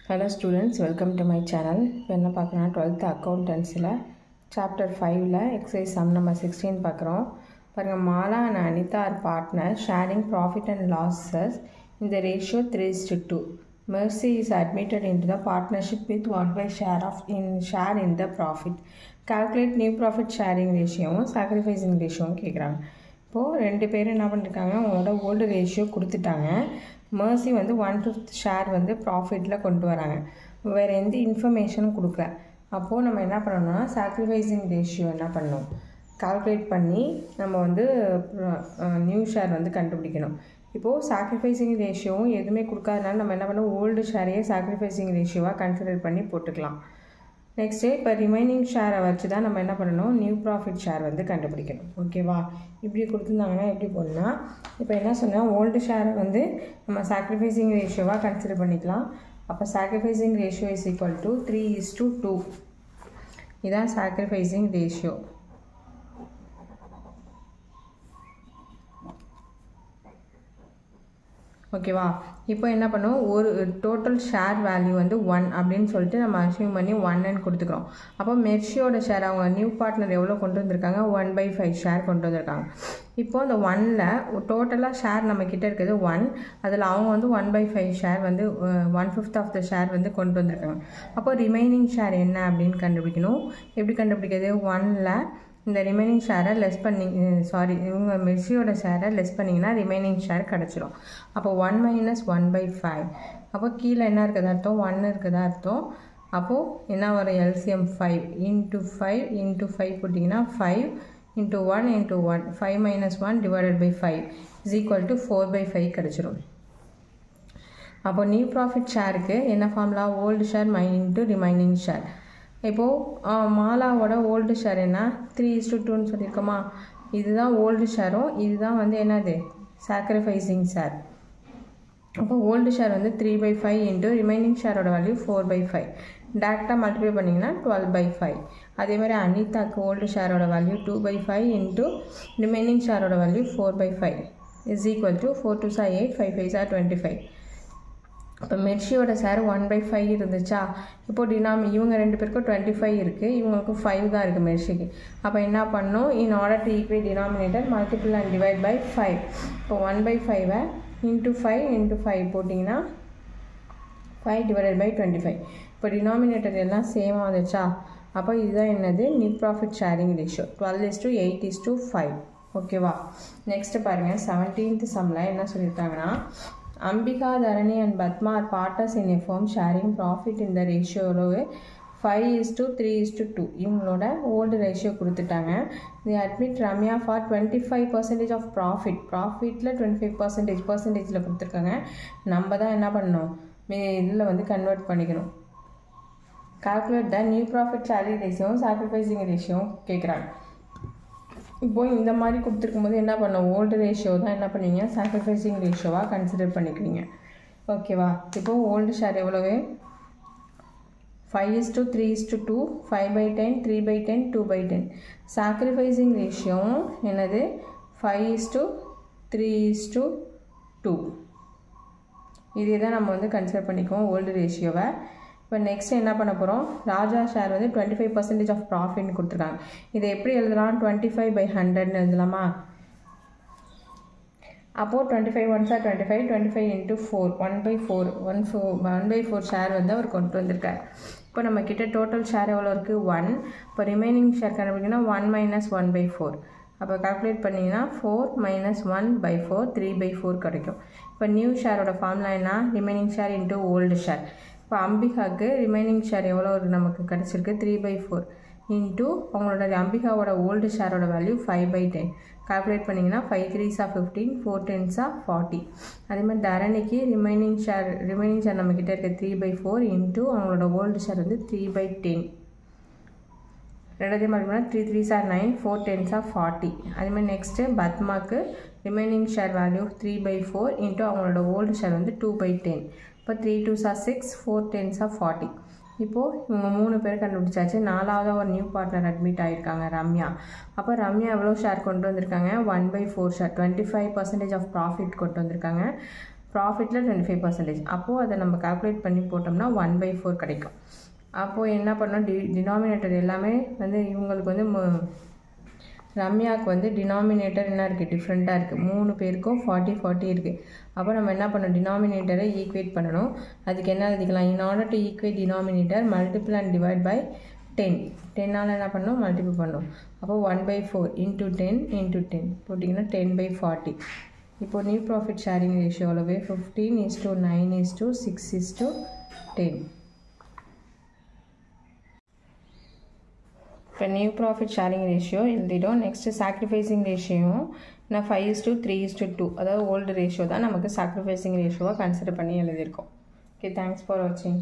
Hello students, welcome to my channel. என்ன பார்க்கறோம்னா 12th accountancyல chapter 5ல exercise sum number 16 பார்க்கறோம். பாருங்க, Mala and Anita are partners sharing profit and losses in the ratio 3:2. Mercy is admitted into the partnership with 1/5 share in the profit. Calculate new profit sharing ratio sacrificing ratio கேக்குறாங்க. இப்போ ரெண்டு பேரும் என்ன பண்ணிருக்காங்க, அவங்களோட old ratio கொடுத்துட்டாங்க. Mercy வந்து 1/5 share வந்து ப்ராஃபிட்டில் கொண்டு வராங்க. வேறு எந்த இன்ஃபர்மேஷனும் கொடுக்கல. அப்போது நம்ம என்ன பண்ணணும்னா சாக்ரிஃபைசிங் ரேஷியோ என்ன பண்ணணும், கால்குலேட் பண்ணி நம்ம வந்து நியூ ஷேர் வந்து கண்டுபிடிக்கணும். இப்போது சாக்ரிஃபைசிங் ரேஷியோவும் எதுவுமே கொடுக்காதனால நம்ம என்ன பண்ணணும், ஓல்டு ஷேரையே சாக்ரிஃபைசிங் ரேஷியோவாக கன்சிடர் பண்ணி போட்டுக்கலாம். நெக்ஸ்ட்டு இப்போ ரிமைனிங் ஷேரை வச்சு தான் நம்ம என்ன பண்ணணும், நியூ ப்ராஃபிட் ஷேர் வந்து கண்டுபிடிக்கணும். ஓகேவா? இப்படி கொடுத்துருந்தாங்கன்னா எப்படி போடணும்னா, இப்போ என்ன சொன்னால் ஓல்டு ஷேரை வந்து நம்ம சாக்ரிஃபைசிங் ரேஷியோவாக கன்சிடர் பண்ணிக்கலாம். அப்போ sacrificing ratio is equal to 3:2. இதான் சாக்ரிஃபைசிங் ரேஷியோ. ஓகேவா? இப்போ என்ன பண்ணுவோம், ஒரு டோட்டல் ஷேர் வேல்யூ வந்து 1 அப்படின்னு சொல்லிட்டு நம்ம அசியூம் பண்ணி 1ன்னு கொடுத்துக்கிறோம். அப்போ மெர்ஷியோட ஷேர் அவங்க நியூ பார்ட்னர் எவ்வளோ கொண்டு வந்திருக்காங்க, 1/5 ஷேர் கொண்டு வந்திருக்காங்க. இப்போது அந்த 1ல் டோட்டலாக ஷேர் நம்மக்கிட்ட இருக்கிறது 1, அதில் அவங்க வந்து 1/5 ஷேர் வந்து 1/5 ஆஃப் த ஷேர் வந்து கொண்டு வந்திருக்காங்க. அப்போ ரிமைனிங் ஷேர் என்ன அப்படின்னு கண்டுபிடிக்கணும். எப்படி கண்டுபிடிக்கிறது, 1ல் இந்த ரிமைனிங் ஷேரை லெஸ் பண்ணி இவங்க மெர்ஷியோட ஷேரை லெஸ் பண்ணிங்கன்னா ரிமைனிங் ஷேர் கிடச்சிரும். அப்போ 1 - 1/5. அப்போ கீழே என்ன இருக்குதா அர்த்தம், 1 இருக்குதா அர்த்தம். அப்போது என்ன வரும், எல்சிஎம் 5 × 5 × 5 போட்டிங்கன்னா 5 × 1 × 1 5 - 1 / 5 = 4/5 கிடச்சிரும். அப்போ நியூ ப்ராஃபிட் ஷேருக்கு என்ன formula, old share × remaining share. இப்போது மாலாவோட ஓல்டு ஷேர் என்ன, 3:2ன்னு சொல்லியிருக்கோமா. இதுதான் ஓல்டு ஷேரும், இதுதான் வந்து என்னது சாக்ரிஃபைசிங் ஷேர். அப்போ ஓல்டு ஷேர் வந்து 3/5 × ரிமைனிங் ஷேரோட வேல்யூ 4/5. டேரெக்டாக மல்டிப்ளை பண்ணிங்கன்னா 12/5. அதேமாதிரி அனிதாக்கு old ஷேரோட value 2/5 × remaining ஷேரோட value 4/5 = 4 2s are 8 5 5s are 25. இப்போ மெர்ஷியோட ஷேர் 1/5 இருந்துச்சா. இப்போது இவங்க ரெண்டு பேருக்கும் 25 இருக்குது, இவங்களுக்கு 5 தான் இருக்குது மெர்ஷிக்கு. அப்போ என்ன பண்ணணும், in order to equate denominator multiple and divide by 5. இப்போ 1/5 × 5 × 5 போட்டிங்கன்னா 5 / 25. இப்போ டினாமினேட்டர் எல்லாம் சேமாக வந்துச்சா. அப்போ இதுதான் என்னது, நியூ ப்ராஃபிட் ஷேரிங் ரேஷியோ 12:8:5. ஓகேவா? நெக்ஸ்ட்டு பாருங்கள், 17th சம்மில் என்ன சொல்லியிருக்காங்கன்னா, Ambika, Dharani and Padma are partners in a firm sharing profit in the ratio 5:3:2. இவங்களோட ஓல்டு ரேஷியோ கொடுத்துட்டாங்க. they admit Ramya for 25% of profit. ப்ராஃபிட்டில் 25% கொடுத்துருக்காங்க. நம்ம தான் என்ன பண்ணணும், இதில் வந்து கன்வெர்ட் பண்ணிக்கணும். Calculate the new profit sharing ரேஷியோவும் சாக்ரிஃபைசிங் ரேஷியோவும் கேட்குறாங்க. இப்போது இந்த மாதிரி கொடுத்துருக்கும்போது என்ன பண்ணோம், ஓல்டு ரேஷியோ தான் என்ன பண்ணுவீங்க, சாக்ரிஃபைசிங் ரேஷியோவாக கன்சிடர் பண்ணிக்குவீங்க. ஓகேவா? இப்போது ஓல்டு ஷேர் எவ்வளவு, 5:3:2 5/10 3/10 2/10. சாக்ரிஃபைசிங் ரேஷியோவும் என்னது 5:3:2. இதே தான் நம்ம வந்து கன்சிடர் பண்ணிக்குவோம் ஓல்டு ரேஷியோவை. இப்போ நெக்ஸ்ட் என்ன பண்ண போகிறோம், ராஜா ஷேர் வந்து 25% ஆஃப் ப்ராஃபிட்னு கொடுத்துருக்காங்க. இதை எப்படி எழுதலாம், 25/100ன்னு எழுதலாமா. அப்போது 25 1s are 25 25 × 4 1/4 ஷேர் வந்து அவர் கொண்டு வந்திருக்கார். இப்போ நம்ம கிட்ட டோட்டல் ஷேர் எவ்வளோ இருக்குது, 1. இப்போ ரிமைனிங் ஷேர் கண்டுபிடிக்கணும்னா 1 - 1/4. அப்போ கால்குலேட் பண்ணிங்கன்னா 4 - 1/4 3/4 கிடைக்கும். இப்போ நியூ ஷேரோட ஃபார்முலா என்ன, ரிமைனிங் ஷேர் × ஓல்டு ஷேர். இப்போ அம்பிகாவுக்கு ரிமைனிங் ஷேர் எவ்வளோ நமக்கு கிடச்சிருக்கு, 3/4 × அவங்களோட அம்பிகாவோட ஓல்டு ஷேரோட வேல்யூ 5/10. கால்குலேட் பண்ணிங்கன்னா 5 3s are 15 4 10s are 40. அதேமாதிரி தரணிக்கு ரிமைனிங் ஷேர் நம்மக்கிட்ட இருக்க 3/4 × அவங்களோட ஓல்டு ஷேர் வந்து 3/10. ரெண்டாவது மாதிரி பண்ணால் 3 3s are 9 4 10s are 40. அதேமாதிரி நெக்ஸ்ட்டு பத்மாக்கு ரிமைனிங் ஷேர் வேல்யூ 3/4 × அவங்களோட ஓல்டு ஷேர் வந்து 2/10. இப்போ 3 2s are 6 4 10s are 40. இப்போது இவங்க 3 பேர் கண்டுபிடிச்சாச்சு. 4வது ஒரு நியூ பார்ட்னர் அட்மிட் ஆகியிருக்காங்க, ரம்யா. அப்போ ரம்யா எவ்வளோ ஷேர் கொண்டு வந்திருக்காங்க, 1/4 ஷேர் 25% ஆஃப் ப்ராஃபிட் கொண்டு வந்திருக்காங்க. ப்ராஃபிட்டில் 25%. அப்போது அதை நம்ம கால்குலேட் பண்ணி போட்டோம்னா 1/4 கிடைக்கும். அப்போது என்ன பண்ணோம், டினாமினேட்டர் எல்லாமே வந்து இவங்களுக்கு வந்து ரம்யாவுக்கு வந்து டினாமினேட்டர் என்ன இருக்குது, டிஃப்ரெண்ட்டாக இருக்குது. 3 பேருக்கும் 40 இருக்குது. அப்போ நம்ம என்ன பண்ணணும், டினாமினேட்டரை ஈக்குவேட் பண்ணணும். அதுக்கு என்ன எழுதிக்கலாம், in order to equate denominator multiple and divide by 10. 10ஆல் என்ன பண்ணணும், மல்டிபிள் பண்ணணும். அப்போ 1/4 × 10 × 10 போட்டிங்கன்னா 10/40. இப்போது நியூ ப்ராஃபிட் ஷேரிங் ரேஷியோலவே 15:9:6:10. இப்போ நியூ ப்ராஃபிட் ஷேரிங் ரேஷியோ எழுதிட்டோம். நெக்ஸ்ட்டு சாக்ரிஃபைசிங் ரேஷியோவும் நான் 5:3:2, அதாவது ஓல்டு ரேஷியோ தான் நமக்கு சாக்ரிஃபைசிங் ரேஷியோவாக கன்சிடர் பண்ணி எழுதியிருக்கோம். ஓகே, தேங்க்ஸ் ஃபார் வாட்சிங்.